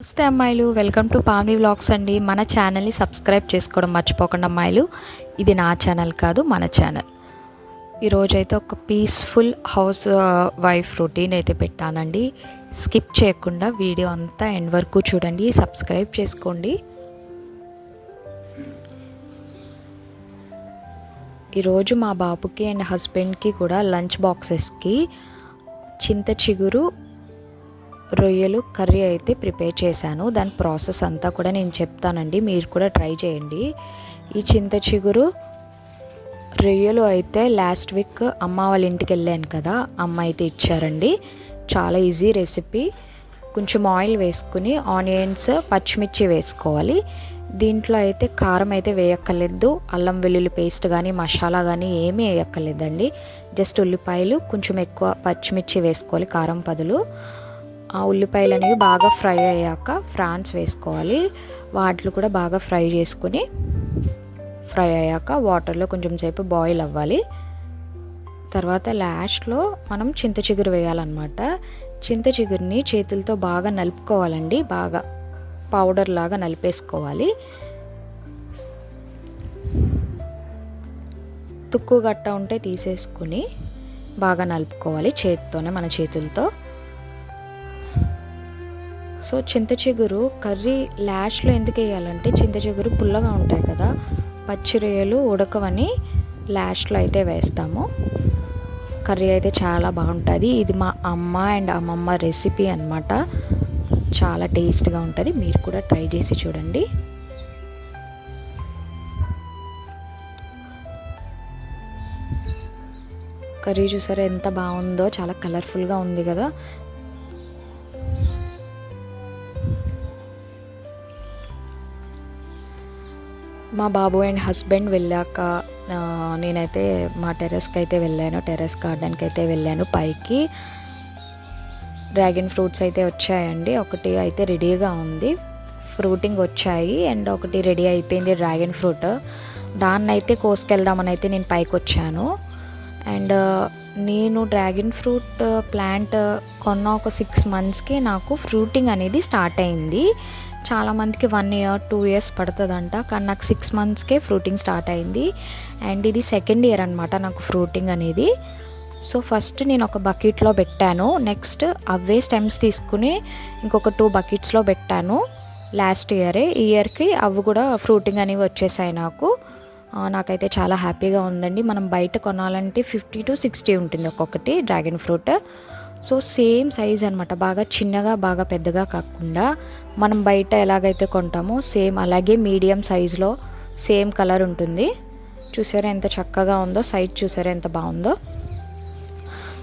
నమస్తే అమ్మాయిలు, welcome to Pavani vlogs అండి. మన ఛానల్ని సబ్స్క్రైబ్ చేసుకోవడం మర్చిపోకండి అమ్మాయిలు. ఇది నా ఛానల్ కాదు, మన ఛానల్. ఈరోజైతే ఒక పీస్ఫుల్ హౌస్ వైఫ్ రొటీన్ అయితే పెట్టానండి. స్కిప్ చేయకుండా వీడియో అంతా ఎండ్ వరకు చూడండి, సబ్స్క్రైబ్ చేసుకోండి. ఈరోజు మా బాబుకి అండ్ హస్బెండ్కి కూడా లంచ్ బాక్సెస్కి చింత చిగురు రొయ్యలు కర్రీ అయితే ప్రిపేర్ చేశాను. దాని ప్రాసెస్ అంతా కూడా నేను చెప్తానండి, మీరు కూడా ట్రై చేయండి. ఈ చింత చిగురు రొయ్యలు అయితే లాస్ట్ వీక్ అమ్మ వాళ్ళ ఇంటికి వెళ్ళాను కదా, అమ్మ అయితే ఇచ్చారండి. చాలా ఈజీ రెసిపీ. కొంచెం ఆయిల్ వేసుకుని ఆనియన్స్, పచ్చిమిర్చి వేసుకోవాలి. దీంట్లో అయితే కారం అయితే వేయక్కర్లేదు, అల్లం వెల్లుల్లి పేస్ట్ కానీ మసాలా కానీ ఏమీ వేయక్కర్లేదండి. జస్ట్ ఉల్లిపాయలు, కొంచెం ఎక్కువ పచ్చిమిర్చి వేసుకోవాలి కారం బదులు. ఆ ఉల్లిపాయలు అనేవి బాగా ఫ్రై అయ్యాక ఫ్రాన్స్ వేసుకోవాలి. వాటిలో కూడా బాగా ఫ్రై చేసుకుని ఫ్రై అయ్యాక వాటర్లో కొంచెం సేపు బాయిల్ అవ్వాలి. తర్వాత లాస్ట్లో మనం చింత చిగురు వేయాలన్నమాట. చింత చిగురిని చేతులతో బాగా నలుపుకోవాలండి, బాగా పౌడర్ లాగా నలిపేసుకోవాలి. తుక్కు గట్ట ఉంటే తీసేసుకుని బాగా నలుపుకోవాలి చేతితోనే, మన చేతులతో. సో చింత చిగురు కర్రీ లాస్ట్లో ఎందుకు వేయాలంటే, చింత చిగురు పుల్లగా ఉంటాయి కదా, పచ్చి రొయ్యలు ఉడకవని లాస్ట్లో అయితే వేస్తాము. కర్రీ అయితే చాలా బాగుంటుంది. ఇది మా అమ్మ అండ్ అమ్మమ్మ రెసిపీ అన్నమాట. చాలా టేస్ట్గా ఉంటుంది, మీరు కూడా ట్రై చేసి చూడండి. కర్రీ చూసారా ఎంత బాగుందో, చాలా కలర్ఫుల్గా ఉంది కదా. మా బాబు అండ్ హస్బెండ్ వెళ్ళాక నేనైతే మా టెర్రస్కి అయితే వెళ్ళాను, టెర్రస్ గార్డెన్కి అయితే వెళ్ళాను. పైకి డ్రాగన్ ఫ్రూట్స్ అయితే వచ్చాయండి. ఒకటి అయితే రెడీగా ఉంది, ఫ్రూటింగ్ వచ్చాయి, అండ్ ఒకటి రెడీ అయిపోయింది డ్రాగన్ ఫ్రూట్. దాన్ని అయితే కోసుకెళ్దామని అయితే నేను పైకి వచ్చాను. అండ్ నేను డ్రాగన్ ఫ్రూట్ ప్లాంట్ కొన్న ఒక 6 monthsకి నాకు ఫ్రూటింగ్ అనేది స్టార్ట్ అయింది. చాలామందికి 1 year 2 years పడుతుందంట, కానీ నాకు 6 monthsకే ఫ్రూటింగ్ స్టార్ట్ అయింది. అండ్ ఇది 2nd year అనమాట నాకు ఫ్రూటింగ్ అనేది. సో ఫస్ట్ నేను ఒక బకెట్లో పెట్టాను, నెక్స్ట్ అవే స్టెమ్స్ తీసుకుని ఇంకొక 2 bucketsలో పెట్టాను లాస్ట్ ఇయరే. ఈ ఇయర్కి అవి కూడా ఫ్రూటింగ్ అనేవి వచ్చేసాయి నాకు. నాకైతే చాలా హ్యాపీగా ఉందండి. మనం బయట కొనాలంటే 50 to 60 ఉంటుంది ఒక్కొక్కటి dragon fruit. So same size అనమాట, బాగా చిన్నగా బాగా పెద్దగా కాకుండా మనం బయట ఎలాగైతే కొంటామో సేమ్ అలాగే మీడియం సైజులో సేమ్ కలర్ ఉంటుంది. చూసారా ఎంత చక్కగా ఉందో, సైజ్ చూసారా ఎంత బాగుందో.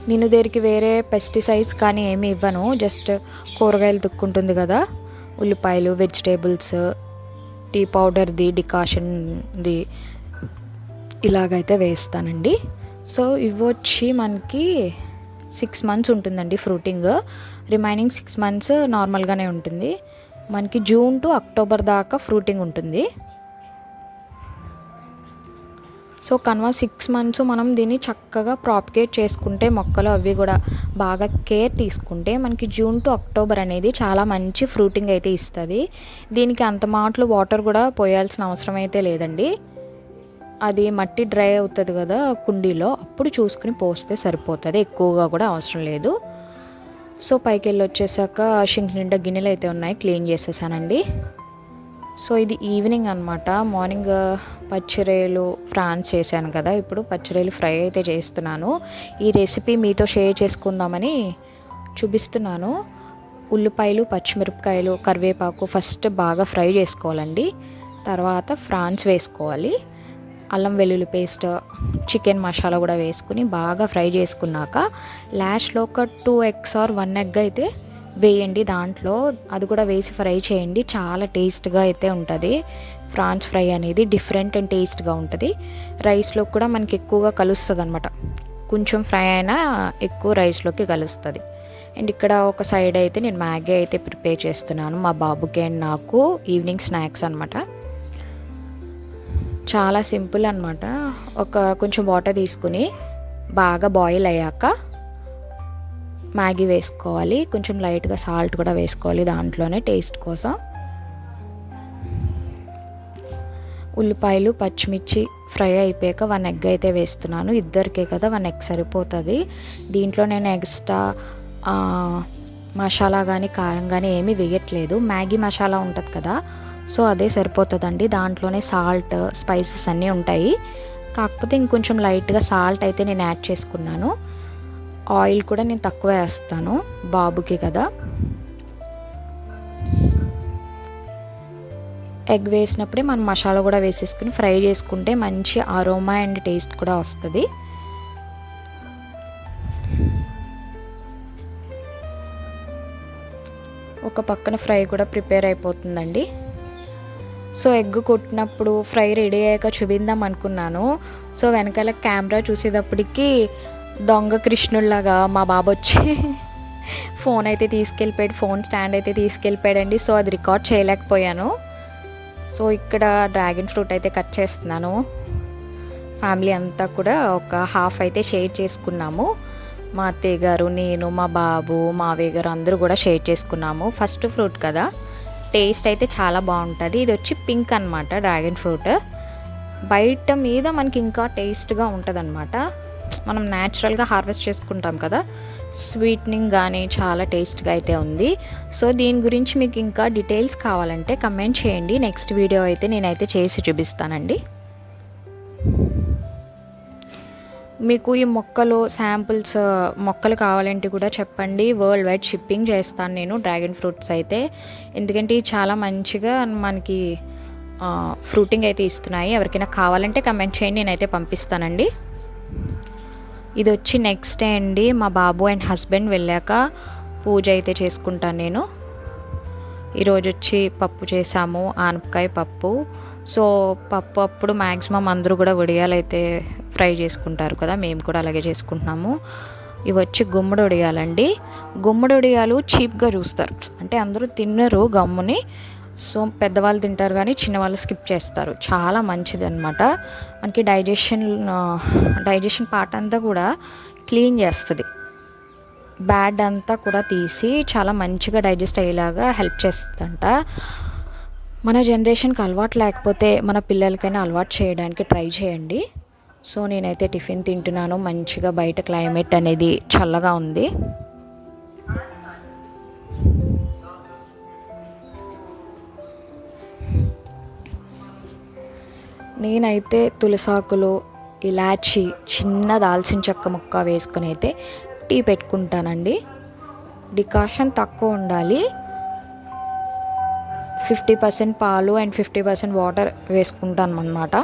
నేను దీనికి వేరే పెస్టిసైడ్స్ కానీ ఏమి ఇవ్వను, జస్ట్ కూరగాయలు తుక్కుంటుంది కదా, ఉల్లిపాయలు, వెజిటేబుల్స్, టీ పౌడర్ది, డికాషన్ది ఇలాగైతే వేస్తానండి. సో ఇవి వచ్చి మనకి 6 months ఉంటుందండి ఫ్రూటింగ్, రిమైనింగ్ 6 months నార్మల్గానే ఉంటుంది. మనకి జూన్ టు అక్టోబర్ దాకా ఫ్రూటింగ్ ఉంటుంది. సో కన్వా 6 months మనం దీన్ని చక్కగా ప్రాపగేట్ చేసుకుంటే, మొక్కలు అవి కూడా బాగా కేర్ తీసుకుంటే మనకి జూన్ టు అక్టోబర్ అనేది చాలా మంచి ఫ్రూటింగ్ అయితే ఇస్తుంది. దీనికి అంత మాటలు వాటర్ కూడా పోయాల్సిన అవసరం అయితే లేదండి. అది మట్టి డ్రై అవుతుంది కదా కుండీలో, అప్పుడు చూసుకుని పోస్తే సరిపోతుంది, ఎక్కువగా కూడా అవసరం లేదు. సో పైకి వెళ్ళి వచ్చేసాక షింక్ నిండా గిన్నెలు అయితే ఉన్నాయి, క్లీన్ చేసేసానండి. సో ఇది ఈవినింగ్ అనమాట. మార్నింగ్ పచ్చిరొయ్యలు ఫ్రాన్స్ చేశాను కదా, ఇప్పుడు పచ్చిరొయ్యలు ఫ్రై అయితే చేస్తున్నాను. ఈ రెసిపీ మీతో షేర్ చేసుకుందామని చూపిస్తున్నాను. ఉల్లిపాయలు, పచ్చిమిరపకాయలు, కరివేపాకు ఫస్ట్ బాగా ఫ్రై చేసుకోవాలండి. తర్వాత ఫ్రాన్స్ వేసుకోవాలి, అల్లం వెల్లుల్లి పేస్ట్, చికెన్ మసాలా కూడా వేసుకుని బాగా ఫ్రై చేసుకున్నాక లాస్ట్లో ఒక 2 eggs or 1 egg అయితే వేయండి దాంట్లో. అది కూడా వేసి ఫ్రై చేయండి, చాలా టేస్ట్గా అయితే ఉంటుంది. ఫ్రాన్స్ ఫ్రై అనేది డిఫరెంట్ అండ్ టేస్ట్గా ఉంటుంది. రైస్లో కూడా మనకి ఎక్కువగా కలుస్తుంది అనమాట, కొంచెం ఫ్రై అయినా ఎక్కువ రైస్లోకి కలుస్తుంది. అండ్ ఇక్కడ ఒక సైడ్ అయితే నేను మ్యాగీ అయితే ప్రిపేర్ చేస్తున్నాను మా బాబుకి అండ్ నాకు, ఈవినింగ్ స్నాక్స్ అనమాట. చాలా సింపుల్ అనమాట. కొంచెం వాటర్ తీసుకుని బాగా బాయిల్ అయ్యాక మ్యాగీ వేసుకోవాలి, కొంచెం లైట్గా సాల్ట్ కూడా వేసుకోవాలి దాంట్లోనే టేస్ట్ కోసం. ఉల్లిపాయలు పచ్చిమిర్చి ఫ్రై అయిపోయాక 1 ఎగ్ అయితే వేస్తున్నాను. ఇద్దరికే కదా 1 ఎగ్ సరిపోతుంది. దీంట్లో నేను ఎక్స్ట్రా మసాలా కానీ కారం కానీ ఏమీ వేయట్లేదు. మ్యాగీ మసాలా ఉంటుంది కదా, సో అదే సరిపోతుందండి. దాంట్లోనే సాల్ట్ స్పైసెస్ అన్నీ ఉంటాయి. కాకపోతే ఇంకొంచెం లైట్గా సాల్ట్ అయితే నేను యాడ్ చేసుకున్నాను. ఆయిల్ కూడా నేను తక్కువ వేస్తాను, బాబుకి కదా. ఎగ్ వేసినప్పుడే మనం మసాలా కూడా వేసేసుకుని ఫ్రై చేసుకుంటే మంచి అరోమా అండ్ టేస్ట్ కూడా వస్తుంది. ఒక పక్కన ఫ్రై కూడా ప్రిపేర్ అయిపోతుందండి. సో ఎగ్ కొట్టినప్పుడు ఫ్రై రెడీ అయ్యాక చూపిందాం అనుకున్నాను. సో వెనకాల కెమెరా చూసేటప్పటికి దొంగ కృష్ణుల్లాగా మా బాబు వచ్చి ఫోన్ అయితే తీసుకెళ్ళిపోయాడు, ఫోన్ స్టాండ్ అయితే తీసుకెళ్ళిపోయాడండి. సో అది రికార్డ్ చేయలేకపోయాను. సో ఇక్కడ డ్రాగన్ ఫ్రూట్ అయితే కట్ చేస్తున్నాను. ఫ్యామిలీ అంతా కూడా ఒక హాఫ్ అయితే షేర్ చేసుకున్నాము. మా అత్తయ్య గారు, నేను, మా బాబు, మావయ్య గారు అందరూ కూడా షేర్ చేసుకున్నాము. ఫస్ట్ ఫ్రూట్ కదా, టేస్ట్ అయితే చాలా బాగుంటుంది. ఇది వచ్చి పింక్ అనమాట డ్రాగన్ ఫ్రూట్. బయట మీద మనకి ఇంకా టేస్ట్గా ఉంటుంది అనమాట. మనం న్యాచురల్గా హార్వెస్ట్ చేసుకుంటాం కదా, స్వీట్నింగ్ కానీ చాలా టేస్ట్గా అయితే ఉంది. సో దీని గురించి మీకు ఇంకా డీటెయిల్స్ కావాలంటే కమెంట్ చేయండి. నెక్స్ట్ వీడియో అయితే నేనైతే చేసి చూపిస్తానండి. మీకు ఈ మొక్కలు శాంపుల్స్ మొక్కలు కావాలంటే కూడా చెప్పండి, వరల్డ్ వైడ్ షిప్పింగ్ చేస్తాను నేను డ్రాగన్ ఫ్రూట్స్ అయితే. ఎందుకంటే చాలా మంచిగా మనకి ఫ్రూటింగ్ అయితే ఇస్తున్నాయి. ఎవరికైనా కావాలంటే కమెంట్ చేయండి, నేనైతే పంపిస్తానండి. ఇది వచ్చి నెక్స్ట్ డే అండి. మా బాబు అండ్ హస్బెండ్ వెళ్ళాక పూజ అయితే చేసుకుంటాను నేను. ఈరోజు వచ్చి పప్పు చేసాము, ఆనపకాయ పప్పు. సో పప్పు అప్పుడు మ్యాక్సిమం అందరూ కూడా వడియాలు అయితే ఫ్రై చేసుకుంటారు కదా, మేము కూడా అలాగే చేసుకుంటున్నాము. ఇవి వచ్చి గుమ్మడి వడియాలండి. గుమ్మడి వడియాలు చీప్గా చూస్తారు, అంటే అందరూ తిన్నరు గమ్ముని. సో పెద్దవాళ్ళు తింటారు కానీ చిన్నవాళ్ళు స్కిప్ చేస్తారు. చాలా మంచిది అనమాట. మనకి డైజెషన్ పార్ట్ అంతా కూడా క్లీన్ చేస్తుంది. బ్యాడ్ అంతా కూడా తీసి చాలా మంచిగా డైజెస్ట్ అయ్యేలాగా హెల్ప్ చేస్తుందంట. మన జనరేషన్కి అలవాటు లేకపోతే మన పిల్లలకైనా అలవాటు చేయడానికి ట్రై చేయండి. సో నేనైతే టిఫిన్ తింటున్నాను. మంచిగా బయట క్లైమేట్ అనేది చల్లగా ఉంది. నేనైతే తులసాకులు, ఇలాచి, చిన్న దాల్చిన చెక్క ముక్క వేసుకుని అయితే టీ పెట్టుకుంటానండి. డికాషన్ తక్కువ ఉండాలి. 50% పాలు అండ్ 50% వాటర్ వేసుకుంటాను అన్నమాట.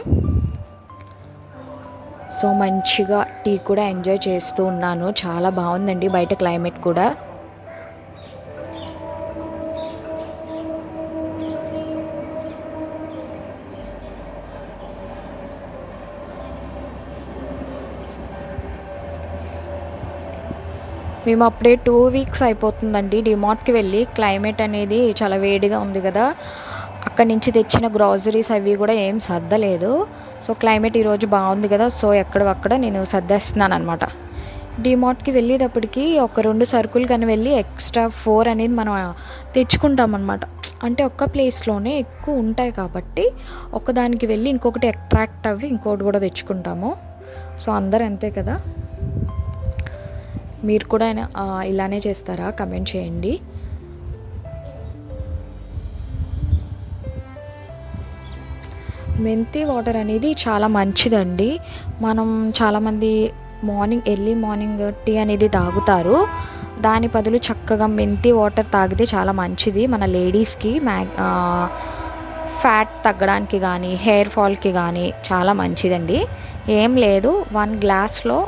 సో మంచిగా టీ కూడా ఎంజాయ్ చేస్తూ ఉన్నాను. చాలా బాగుందండి బయట క్లైమేట్ కూడా. మేము అప్పుడే 2 వీక్స్ అయిపోతుందండి డిమార్ట్కి వెళ్ళి. క్లైమేట్ అనేది చాలా వేడిగా ఉంది కదా, అక్కడి నుంచి తెచ్చిన గ్రాసరీస్ అవి కూడా ఏం సర్దలేదు. సో క్లైమేట్ ఈరోజు బాగుంది కదా, సో ఎక్కడక్కడ నేను సర్దేస్తున్నాను అనమాట. డిమార్ట్కి వెళ్ళేటప్పటికి ఒక 2 సరుకులు కానీ వెళ్ళి ఎక్స్ట్రా 4 అనేది మనం తెచ్చుకుంటాం అనమాట. అంటే ఒక్క ప్లేస్లోనే ఎక్కువ ఉంటాయి కాబట్టి ఒకదానికి వెళ్ళి ఇంకొకటి అట్రాక్ట్ అవ్వి ఇంకొకటి కూడా తెచ్చుకుంటాము. సో అందరూ అంతే కదా, మీరు కూడా ఇలానే చేస్తారా? కమెంట్ చేయండి. మెంతి వాటర్ అనేది చాలా మంచిదండి. మనం చాలామంది ఎర్లీ మార్నింగ్ టీ అనేది తాగుతారు. దాని బదులు చక్కగా మెంతి వాటర్ తాగితే చాలా మంచిది మన లేడీస్కి. ఫ్యాట్ తగ్గడానికి కానీ హెయిర్ ఫాల్కి కానీ చాలా మంచిదండి. ఏం లేదు, 1 గ్లాస్లో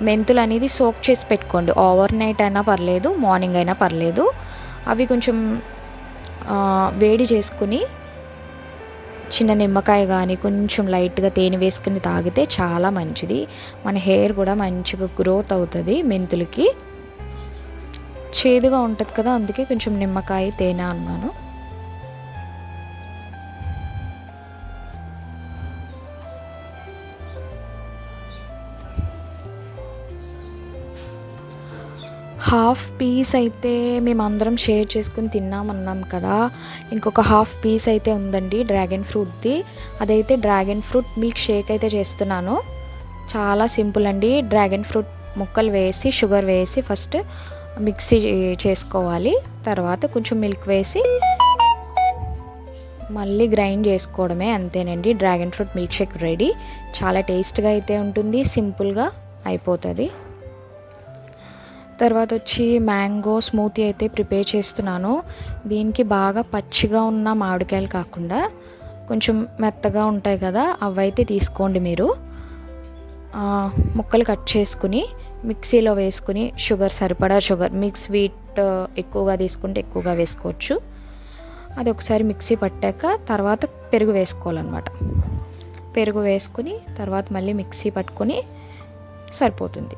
మెంతులు అనేది సోక్ చేసి పెట్టుకోండి. ఓవర్ నైట్ అయినా పర్లేదు, మార్నింగ్ అయినా పర్లేదు. అవి కొంచెం వేడి చేసుకుని చిన్న నిమ్మకాయ కానీ కొంచెం లైట్గా తేనె వేసుకుని తాగితే చాలా మంచిది. మన హెయిర్ కూడా మంచిగా గ్రోత్ అవుతుంది. మెంతులకి చేదుగా ఉంటుంది కదా, అందుకే కొంచెం నిమ్మకాయ తేనె అన్నాను. హాఫ్ పీస్ అయితే మేమందరం షేర్ చేసుకుని తిన్నామన్నాం కదా, ఇంకొక హాఫ్ పీస్ అయితే ఉందండి డ్రాగన్ ఫ్రూట్ది. అదైతే డ్రాగన్ ఫ్రూట్ మిల్క్ షేక్ అయితే చేస్తున్నాను. చాలా సింపుల్ అండి. డ్రాగన్ ఫ్రూట్ ముక్కలు వేసి షుగర్ వేసి ఫస్ట్ మిక్సీ చేసుకోవాలి. తర్వాత కొంచెం మిల్క్ వేసి మళ్ళీ గ్రైండ్ చేసుకోవడమే, అంతేనండి. Dragon fruit milk shake ready. చాలా టేస్ట్గా అయితే ఉంటుంది, సింపుల్గా అయిపోతుంది. తర్వాత వచ్చి మ్యాంగో స్మూతీ అయితే ప్రిపేర్ చేస్తున్నాను. దీనికి బాగా పచ్చిగా ఉన్న మామిడికాయలు కాకుండా కొంచెం మెత్తగా ఉంటాయి కదా, అవైతే తీసుకోండి మీరు. ముక్కలు కట్ చేసుకుని మిక్సీలో వేసుకుని షుగర్ సరిపడా షుగర్, మీకు స్వీట్ ఎక్కువగా తీసుకుంటే ఎక్కువగా వేసుకోవచ్చు. అది ఒకసారి మిక్సీ పట్టాక తర్వాత పెరుగు వేసుకోవాలన్నమాట. పెరుగు వేసుకుని తర్వాత మళ్ళీ మిక్సీ పట్టుకొని సరిపోతుంది.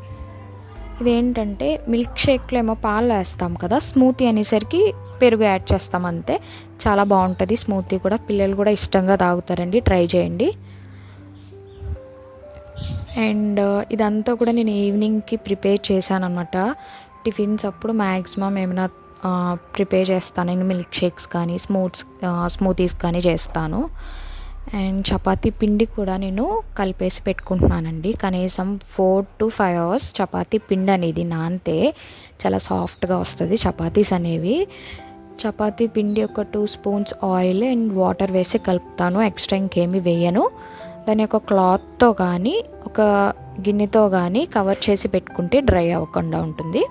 ఇదేంటంటే మిల్క్ షేక్లో ఏమో పాలు వేస్తాం కదా, స్మూతీ అనేసరికి పెరుగు యాడ్ చేస్తాం అంతే. చాలా బాగుంటుంది స్మూతీ కూడా, పిల్లలు కూడా ఇష్టంగా తాగుతారండి. ట్రై చేయండి. అండ్ ఇదంతా కూడా నేను ఈవినింగ్కి ప్రిపేర్ చేశాను అనమాట. టిఫిన్స్ అప్పుడు మ్యాక్సిమం ఏమైనా ప్రిపేర్ చేస్తాను నేను, మిల్క్ షేక్స్ కానీ స్మూతీస్ కానీ చేస్తాను. అండ్ చపాతీ పిండి కూడా నేను కలిపేసి పెట్టుకుంటున్నానండి. కనీసం 4 to 5 hours చపాతీ పిండి అనేది నానితే చాలా సాఫ్ట్గా వస్తుంది చపాతీస్ అనేవి. చపాతీ పిండి ఒక 2 స్పూన్స్ ఆయిల్ అండ్ వాటర్ వేసి కలుపుతాను, ఎక్స్ట్రా ఇంకేమీ వేయను. దాన్ని ఒక క్లాత్తో కానీ ఒక గిన్నెతో కానీ కవర్ చేసి పెట్టుకుంటే డ్రై అవ్వకుండా ఉంటుంది.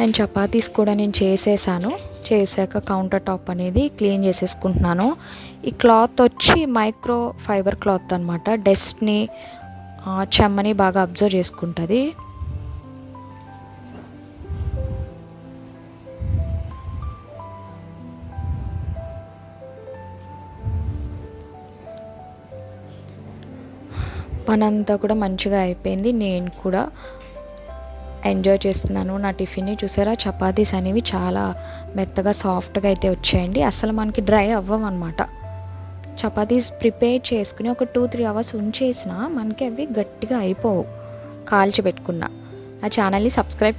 అండ్ చపాతీస్ కూడా నేను చేసాక కౌంటర్ టాప్ అనేది క్లీన్ చేసేసుకుంటున్నాను. ఈ క్లాత్ వచ్చి మైక్రో ఫైబర్ క్లాత్ అనమాట. డస్ట్ని చెమ్మని బాగా అబ్జర్వ్ చేసుకుంటుంది. పనంతా కూడా మంచిగా అయిపోయింది. నేను కూడా ఎంజాయ్ చేస్తున్నాను నా టిఫిన్ని. చూసారా, చపాతీస్ అనేవి చాలా మెత్తగా సాఫ్ట్గా అయితే వచ్చాయండి. అసలు మనకి డ్రై అవ్వమన్నమాట. చపాతీస్ ప్రిపేర్ చేసుకుని ఒక 2-3 hours ఉంచేసినా మనకి అవి గట్టిగా అయిపోవు కాల్చి పెట్టుకున్నా. నా ఛానల్ని సబ్స్క్రైబ్